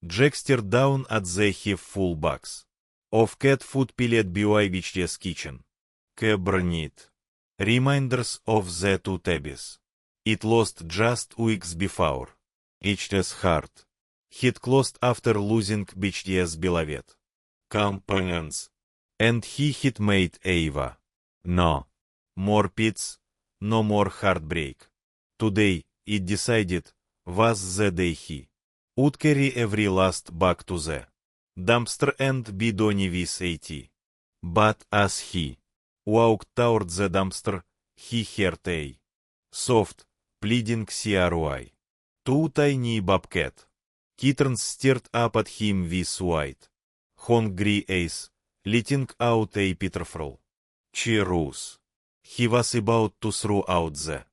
Jack stared down at the heap full box of cat food piled by Witch's kitchen. Burned. Reminders of the two tabbies. It lost just weeks before. Witch's heart. He'd closed after losing Witch's beloved companions. And he had made Ava. No more pits, no more heartbreak. Today, it decided, was the day he would carry every last back to the dumpster and be done with it. But as he walked toward the dumpster, he heard a soft, pleading cry. Two tiny bobcat kittens stared up at him with wide, hungry eyes, letting out a pitiful chorus. He was about to throw out the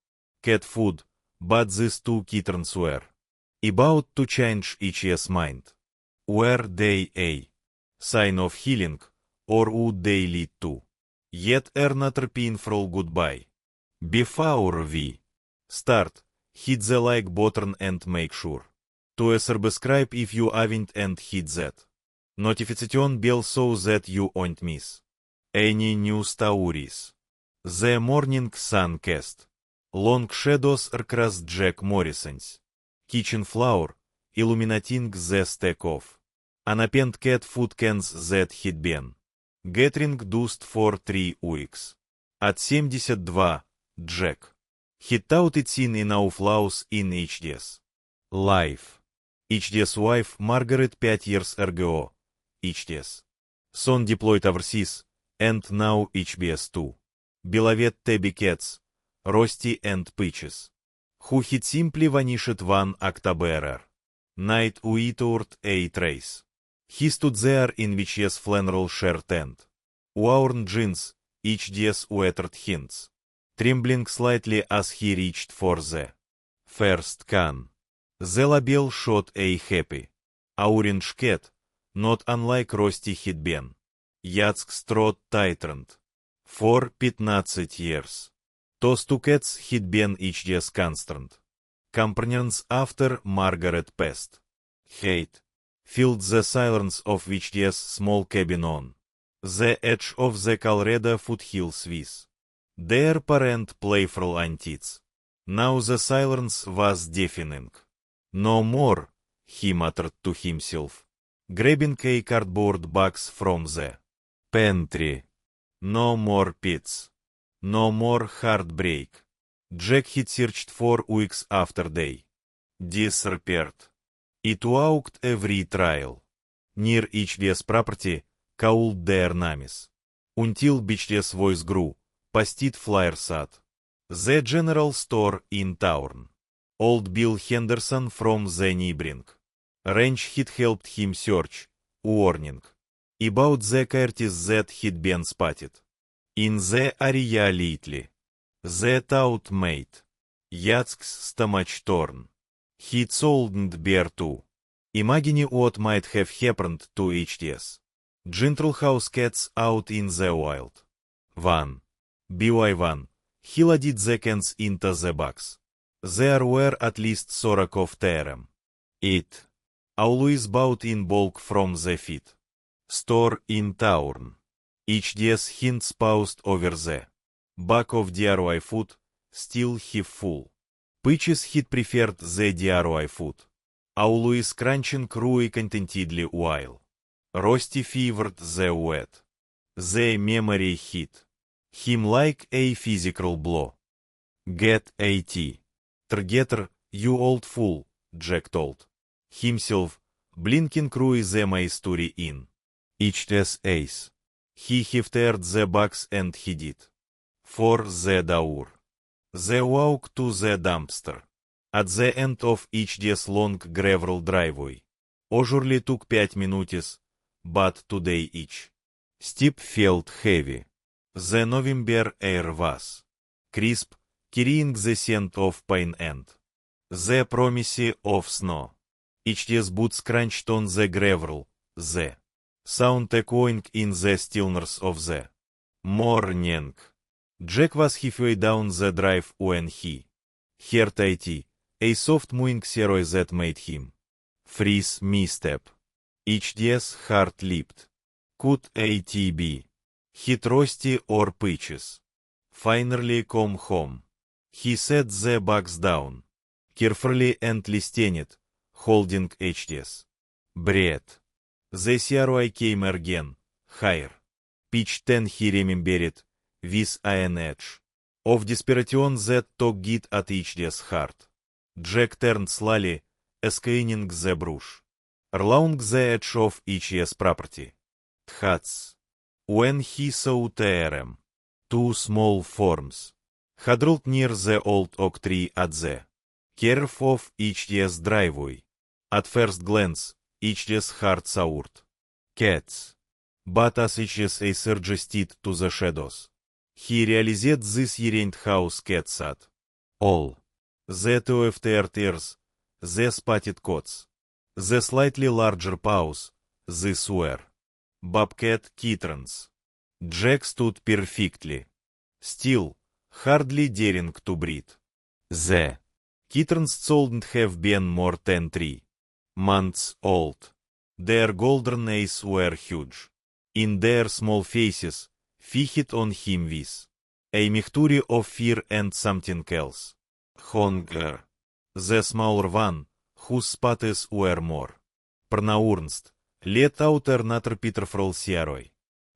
cat food, but these two kittens were about to change each's mind. Were they a sign of healing, or would they lead to yet another painful goodbye? Before we start, hit the like button and make sure to subscribe if you haven't, and hit that notification bell so that you won't miss any new stories. The Morning Sun cast. Long shadows across Jack Morrison's kitchen floor, illuminating the stack of unopened cat food cans that had been gathering dust for 3 weeks. At 72, Jack had touted seen enough flaws in HD's life. HD's wife Margaret 5 years ago. HD's son deployed overseas, and now HBS 2. Beloved tabby cats, Rusty and Peaches, who had simply vanished one October night without a trace. He stood there in Witch's flannel shirt and worn jeans, HD's wettered hints, trembling slightly as he reached for the first can. The label showed a happy orange cat, not unlike Rusty had been. Yacht's trot tightened. For 15 years. Those two cats had been HD's constant companions after Margaret passed. Hate filled the silence of HD's small cabin on the edge of the Colorado foothills with their parent playful antics. Now the silence was deafening. No more, he muttered to himself, grabbing a cardboard box from the pantry. No more pits. No more heartbreak. Jack had searched for weeks after they disappeared. It walked every trail near HD's property, called their names, until HD's voice grew past it flyers at the general store in town. Old Bill Henderson from the neighboring ranch had helped him search, warning about the coyotes that had been spotted in the area lately. The thought made Jack's stomach turn. He'd sold bear too. Imagine what might have happened to HD's gentle house cats out in the wild. One by one, he loaded the cans into the box. There were at least 40 of them. It always bought in bulk from the feed store in town. HD's hints paused over the back of DIY food, still half full. Peaches had preferred the DIY food, always crunching cruy contentedly while Rusty favored the wet. The memory hit him like a physical blow. Get a tea. Targeter, you old fool, Jack told himself, blinking through the mystery in HD's eyes. He teared the box and hid it for the door. The walk to the dumpster at the end of HD's long gravel driveway usually took 5 minutes, but today each step felt heavy. The November air was crisp, carrying the scent of pine and the promise of snow. HD's boots crunched on the gravel, the sound echoing in the stillness of the morning. Jack was halfway down the drive when he heard it, a soft mooing seroy that made him freeze misstep. Each des heart leaped. Could atb. Хитрости or pitches. Finally come home. He set the box down. Carefully and listened, holding HDS. Bread. The CRI came again, higher. Pitch 10 he remembered, with an edge. Of desperation that took it at HDS heart. Jack turned slowly, scanning the brush. Along the edge of HDS property. Hats. When he saw TRM. Two small forms. Huddled near the old oak tree at the curve of HDS driveway. At first glance, HDS heart soured. Cats. But as HDS suggested to the shadows. He realized this errant house cat sat. All. The two tears, the spotted coats. The slightly larger paws, this were. Bobcat kittens. Jack stood perfectly. Still, hardly daring to breathe. The kittens shouldn't have been more than 3 months old. Their golden eyes were huge. In their small faces, fixed on him with a mixture of fear and something else. Hunger. The smaller one, whose spots were more pronounced, let out another pitiful CRI.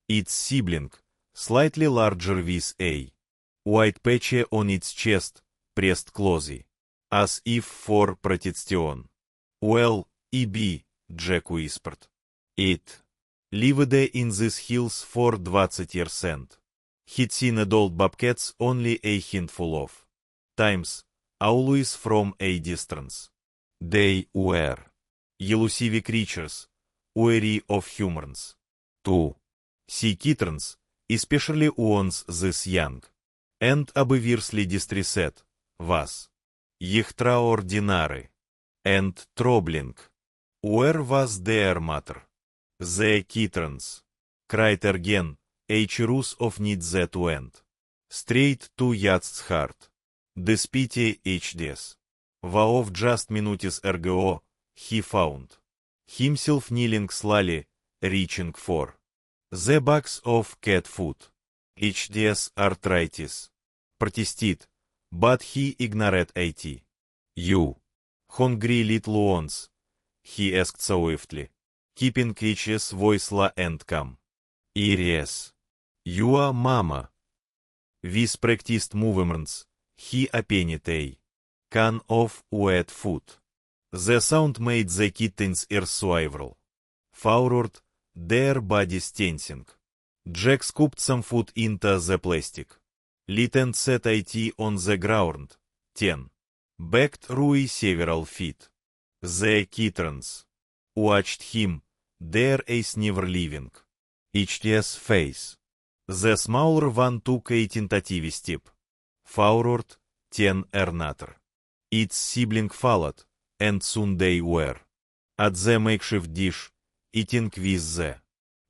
Its sibling, slightly larger with a white patch on its chest, pressed closely, as if for protection. Well, E.B., Jack whispered. It lived in these hills for 20 years and he'd seen adult bobcats only a handful of times, always from a distance. They were elusive creatures, weary of humans. To see kittens, especially ones this young, and obviously distressed, was extraordinary and troubling. Where was their mother? The kittens cried again, a chorus of needs that went straight to Yat's heart. Despite HDS. Of just minutes ago, he found himself kneeling slowly, reaching for the box of cat food. HDS arthritis. Protested, but he ignored it. You hungry little ones? He asked swiftly, keeping HDS voice low and calm. Yes. Your mama. With practiced movements, he opened a can of wet food. The sound made the kittens ears swivel forward, their bodies tensing. Jack scooped some food into the plastic. Lit and set it on the ground. 10. Backed Rui several feet. The kittens watched him, their eyes never leaving HDS face. The smaller one took a tentative step forward, 10 another. Its sibling followed, and soon they were at the makeshift dish, eating with the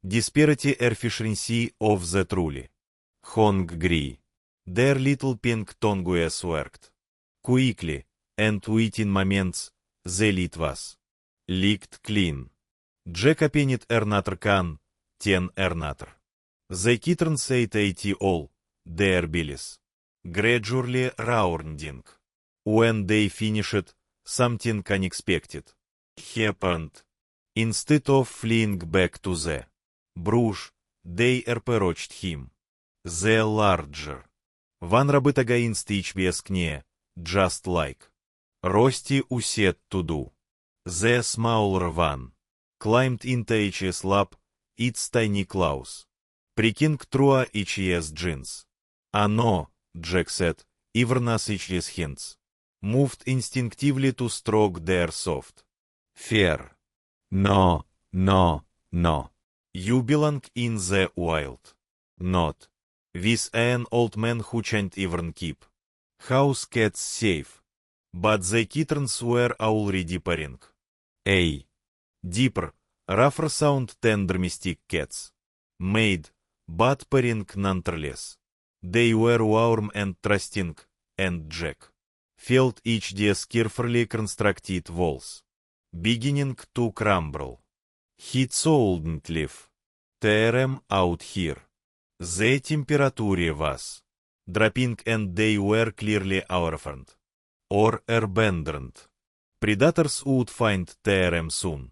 disparity efficiency of the truly hungry. Their little pink tongues worked quickly, and within moments the lid was licked clean. Jack opened another can, 10 another. The kittens ate it all, their bellies gradually rounding. When they finished, something unexpected happened. Instead of fleeing back to the brush, they approached him. The larger one rubbed against each knee, just like Rusty said to do. The smaller one climbed into HD's lap, its tiny claws pricking through HD's jeans. No, Jack said, even as HD's hands moved instinctively to stroke their soft fur. No, no, no. You belong in the wild. Not with an old man who can't even keep house cats safe. But the kittens were already purring. A deeper, rougher sound than domestic cats. Made, but purring nonetheless. They were warm and trusting, and Jack felt HD's carefully constructed walls beginning to crumble. He couldn't live. Out here. The temperature was dropping and they were clearly orphaned. Or abandoned. Predators would find soon.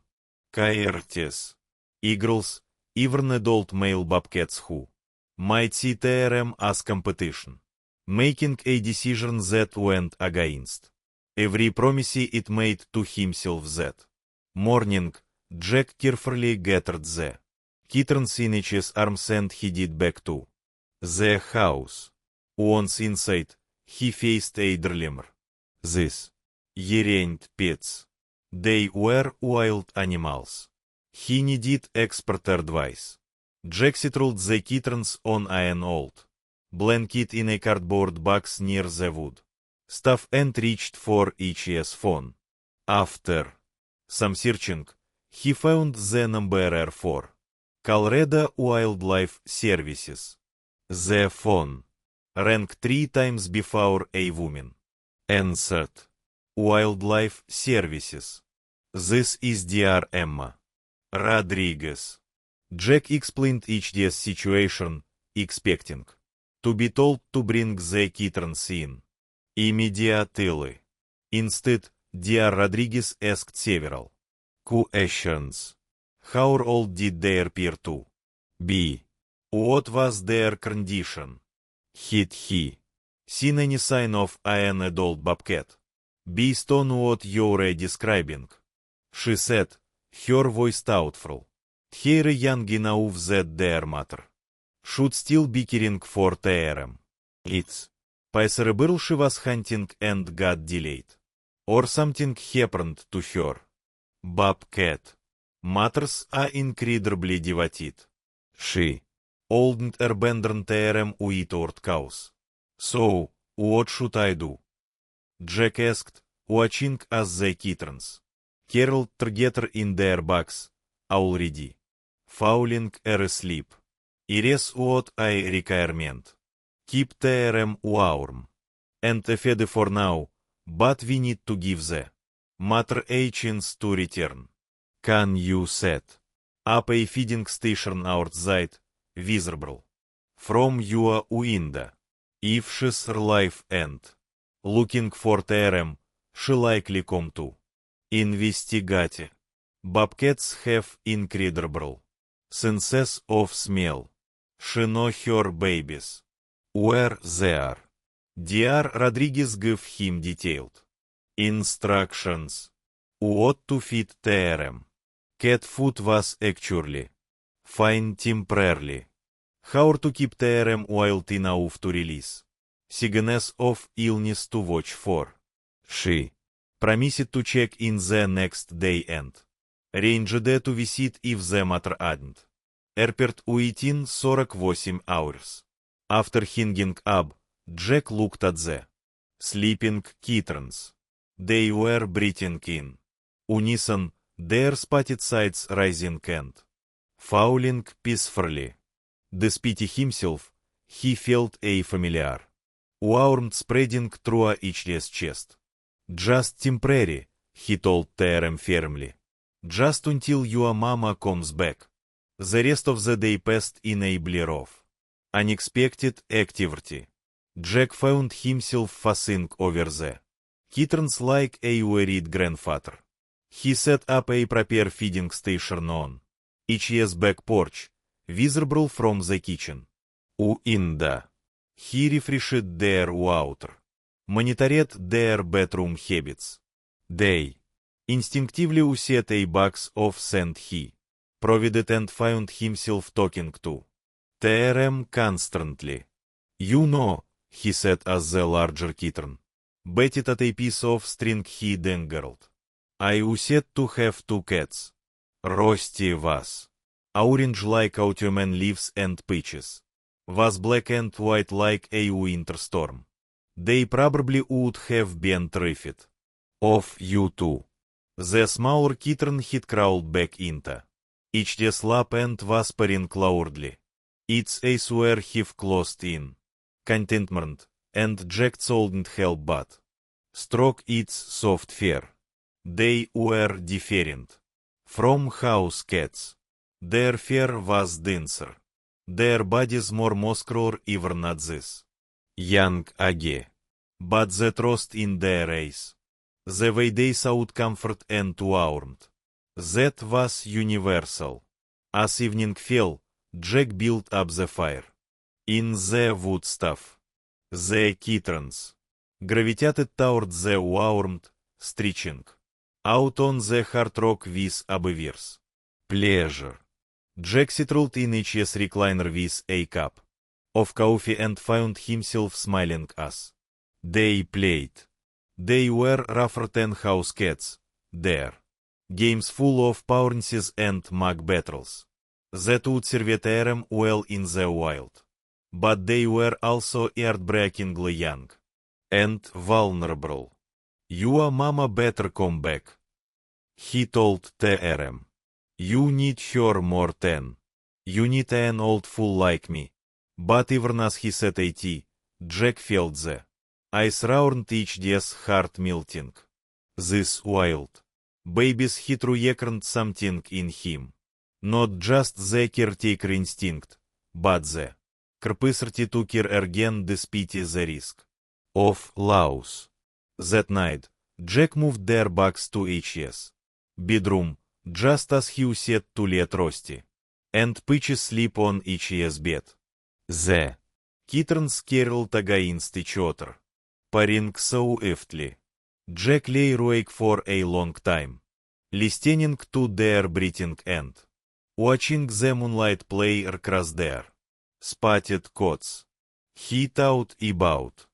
Coyotes. Eagles, even adult male bobcats who might see as competition. Making a decision that went against every promise it made to himself that morning, Jack carefully gathered the kittens in his arms and headed back to the house. Once inside, he faced a dilemma. This weren't pets. They were wild animals. He needed expert advice. Jack settled the kittens on an old blanket in a cardboard box near the wood stove and reached for each's phone. After some searching, he found the number for Colorado Wildlife Services. The phone rang 3 times before a woman answered. Wildlife Services. This is Dr. Emma Rodriguez. Jack explained each day's situation, expecting to be told to bring the kittens in immediately. Instead, Dr. Rodriguez asked several questions. How old did they appear to be? What was their condition? Had he seen any sign of an adult bobcat? Based on what you're describing, she said, her voice thoughtful. They're young enough that their mother should still be caring for them. It's possible she was hunting and got delayed. Or something happened to her. Bobcat mothers are incredibly devoted. She old abandoned them without cause. So, what should I do? Jack asked, watching as the kittens curled together in their box, already falling asleep. Here's what I recommend. Keep them warm and fed for now, but we need to give the mother a chance to return. Can you set up a feeding station outside, visible from your window? If she's alive and looking for them, she likely come to investigate. Bobcats have incredible senses of smell. She knows her babies where they are. Dr. Rodriguez gave him detailed instructions what to feed them. Cat food was actually fine temporarily. How to keep them wild enough to release signals of illness to watch for. She promised to check in the next day and arranged to visit if the matter hadn't appeared within 48 hours. After hanging up, Jack looked at the sleeping kittens. They were breathing in unison, their spotted sides rising and falling peacefully. Despite himself, he felt a familiar warmth spreading through each chest. Just temporary, he told them firmly. Just until your mama comes back. The rest of the day passed in a blur of unexpected activity. Jack found himself fussing over the kittens like a worried grandfather. He set up a proper feeding station on each's back porch, visible from the kitchen. Window. He refreshed their water, monitored their bedroom habits. They instinctively set a box of sand he provided and found himself talking to them constantly. You know, he said as the larger kitten batted at a piece of string he dangled. I used to have 2 cats. Rusty was orange like autumn leaves and peaches. Was black and white like a winter storm. They probably would have been terrified of you too. The smaller kitten had crawled back into each lap and was purring loudly. Its eyes were half closed in contentment, and Jack couldn't help but stroke its soft fur. They were different. From house cats. Their fur was denser. Their bodies more muscular even not this. Young age. But the trust in their race. The way they sought comfort and warmth. That was universal. As evening fell, Jack built up the fire. In the wood stuff. The kittens gravitated toward the warmth, stretching out on the hard rock with abovers. Pleasure. Jack settled in each recliner with a cup of coffee and found himself smiling as they played. They were rougher than house cats, there. Games full of pounces and mock battles that would serve them well in the wild. But they were also heartbreakingly young and vulnerable. Your mama better come back, he told them. You need her more than you need an old fool like me. But even as he sat at tea, Jack felt the ice round each day's heart melting. This wild babies he threw yearned something in him. Not just the caretaker instinct, but the capacity to care again despite the risk of loss. That night, Jack moved their backs to H.S. bedroom, just as he said to let Rusty and Peaches sleep on H.S. bed. The kittens caroled against each other, purring so softly. Jack lay awake for a long time, listening to their breathing and watching the moonlight play across their spotted coats. He thought about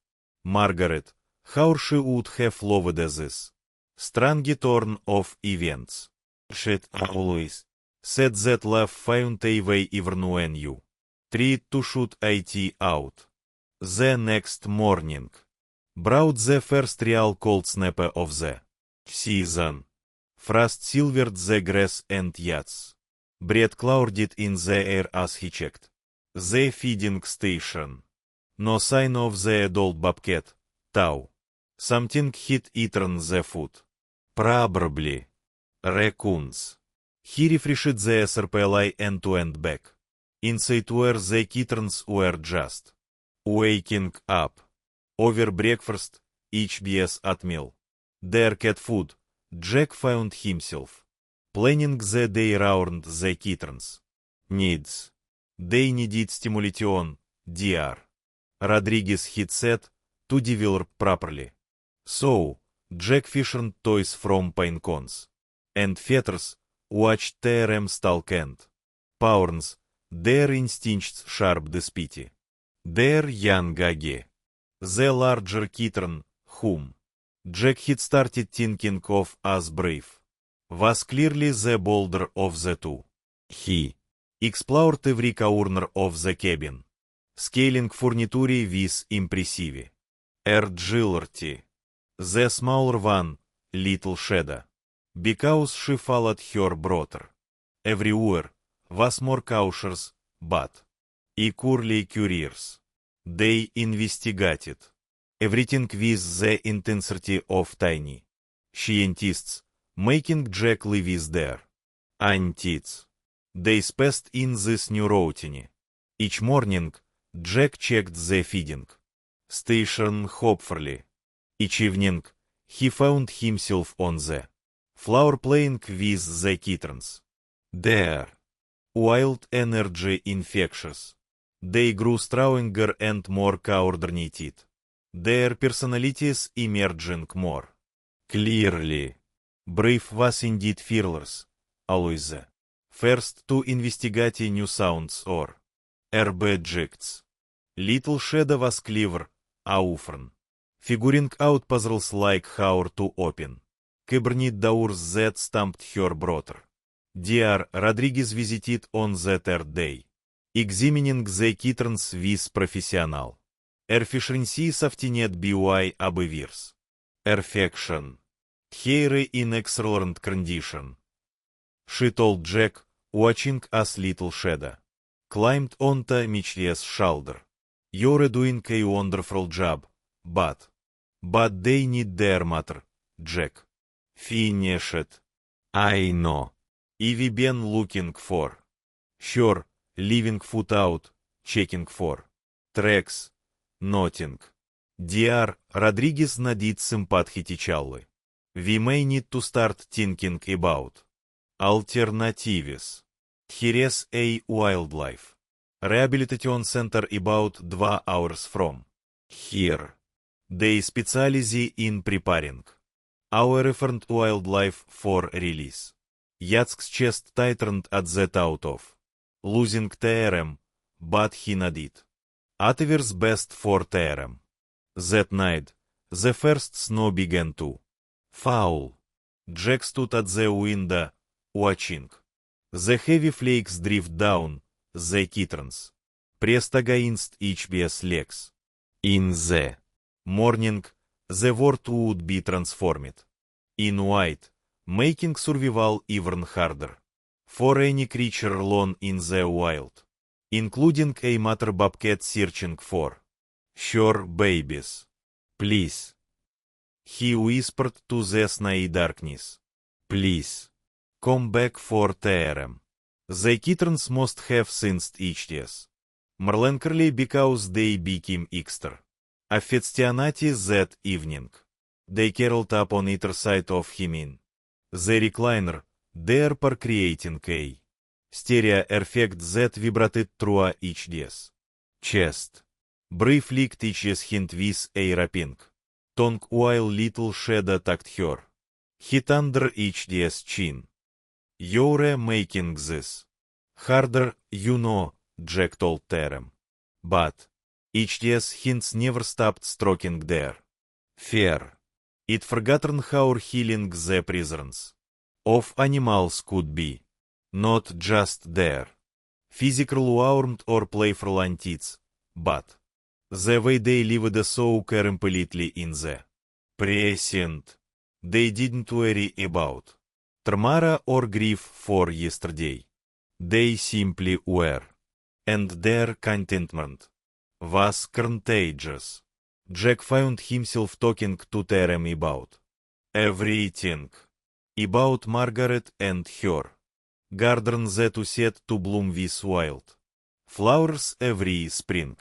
Margaret, how she would have loved this strange turn of events. She'd always said that love found a way even when you tried to shoot it out. The next morning brought the first real cold snap of the season. Frost silvered the grass and yachts. Breath clouded in the air as he checked the feeding station. No sign of the adult bobcat, Tau. Something had eaten the food. Probably raccoons. He refreshed the SRPLI and went back. Inside where the kittens were just waking up. Over breakfast, HBS at meal. Their cat food, Jack found himself planning the day around the kittens' needs. They needed stimulation, Dr. Rodriguez had said, to develop properly. So, Jack fished toys from pine cones and feathers, watched them stalk and pounce their instincts sharp despite their young age. The larger kitten, whom Jack had started thinking of as brave, was clearly the bolder of the two. He explored every corner of the cabin, scaling furniture with impressive agility. The smaller one, Little Shadow, because she followed her brother everywhere, was more cautious, but equally curious. They investigated everything with the intensity of tiny scientists, making Jack live with their antics. They spaced in this new routine. Each morning, Jack checked the feeding station hopefully. Each evening, he found himself on the floor playing with the kittens. Their wild energy infectious. They grew stronger and more coordinated. Their personalities emerging more clearly. Brave was indeed fearless, always the first to investigate new sounds or objects. Little Shadow was clever, often figuring out puzzles like how to open cabinet doors that stumped her brother. Dr. Rodriguez visited on the third day, examining the kittens with professional efficiency softened by abovers. Perfection. Hair in excellent condition. She told Jack, watching as Little Shadow climbed onto Mitchell's shoulder. You're doing a wonderful job, but they need their mother, Jack finished, I know, Ivy been looking for, sure, leaving foot out, checking for, tracks, noting, Dr. Rodriguez надит симпатхитичаллы. We may need to start thinking about alternatives. Here's a wildlife rehabilitation center about 2 hours from here. They specialize in preparing our referred wildlife for release. Yatzk's chest tightened at the thought of losing TRM, but he nodded. Whatever's best for TRM. That night, the first snow began to fall. Jack stood at the window, watching. The heavy flakes drift down the kittens, pressed against each bear's legs. In the morning, the world would be transformed in white, making survival even harder for any creature alone in the wild, including a mother bobcat searching for sure babies. Please, he whispered to the snowy darkness. Please, come back for TRM. The kittens must have sensed each yes. Melancholy because they became extra affectionate that evening. They curled up on either side of him in the recliner, thereby creating a stereo effect that vibrated through each yes chest. Brave licked each yes hint with a rapping tongue while little shadow tucked her hit under each yes chin. You're making this harder, you know, Jack told Terem. But each yes hints never stopped stroking their fear. It forgotten how healing the prisons of animals could be. Not just their physical warmth or playful antics, but the way they lived so completely in the present. They didn't worry about tomorrow or grief for yesterday. They simply were. And their contentment was contagious. Jack found himself talking to Terem about everything. About Margaret and her garden that set to bloom with wild flowers every spring.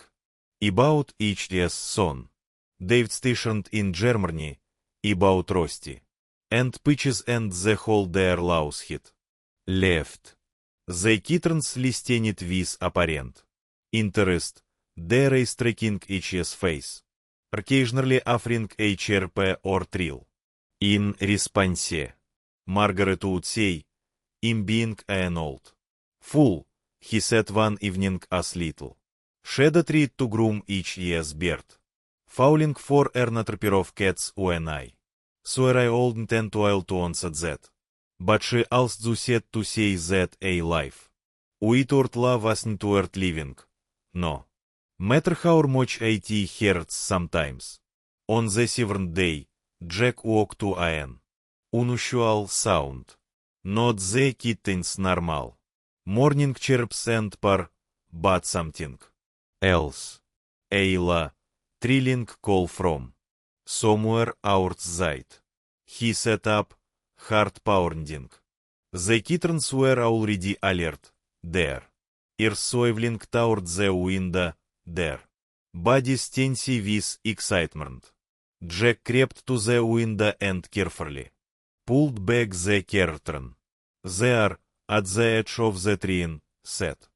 About each year's son. David stationed in Germany. About Rusty and Peaches and the whole their louse hit. Left. The kittens listened with apparent interest, their eyes tracking each other's face, occasionally offering a chirp or trill. In response, Margaret would say, "I'm being an old fool," he said one evening as little shadow tried to groom each year's beard, falling for not pair of cats when I swear I oldn't and while to answer that. But she also said to say that a life without love wasn't worth living. No matter how much it hurts sometimes. On the seventh day, Jack woke to an unusual sound. Not the kitten's normal morning chirps and purr, but something else. A thrilling call from somewhere outside. He sat up, heart pounding. The kittens were already alert. There. Ears swiveling toward the window. There. Bodies tense with excitement. Jack crept to the window and carefully pulled back the curtain. There, at the edge of the tree, sat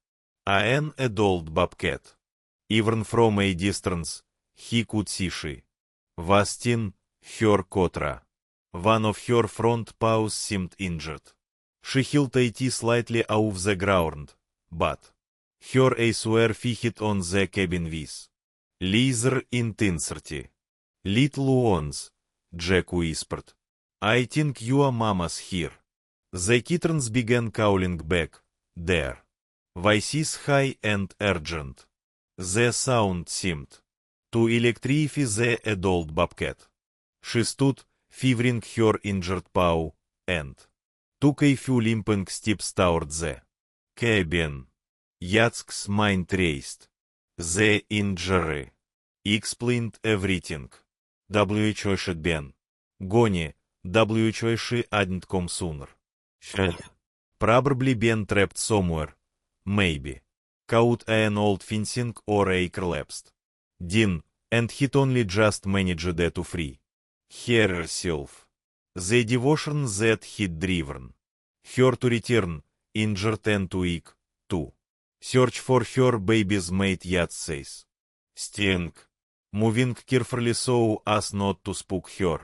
an adult bobcat. Even from a distance, he could see she was in her cotra. One of her front paws seemed injured. She held it slightly off the ground, but her eyes were fixed on the cabin with laser intensity. "Little ones," Jack whispered, "I think your mama's here." The kittens began calling back. Their voices high and urgent. The sound seemed to electrify the adult bobcat. She stood, fevering her injured paw, and took a few limping steps toward the cabin. Yatzk's mind raced. The injury explained everything. WHO should been gone, she hadn't come sooner. Probably been trapped somewhere. Maybe. Caught an old fencing or a collapsed. Dean, and he'd only just managed to free herself. The devotion that he'd driven her to return, injured and weak, to search for her baby's mate yet says. Sting. Moving carefully so as not to spook her.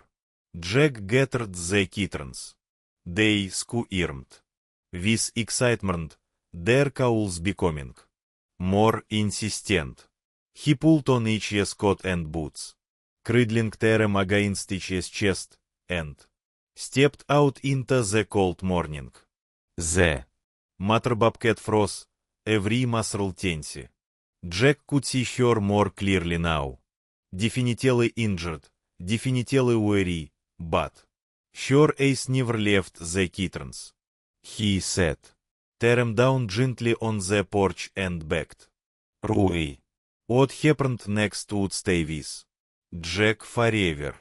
Jack gathered the kittens. They squirmed. With excitement, their cowls becoming more insistent. He pulled on each's coat and boots, cradling them against each's chest, and stepped out into the cold morning. The mother bobcat froze every muscle tense. Jack could see her more clearly now. Definitely injured, definitely weary, but her eyes never left the kittens. He said, "Tear down gently on the porch and begged. Ruy. What happened next would stay with Jack forever."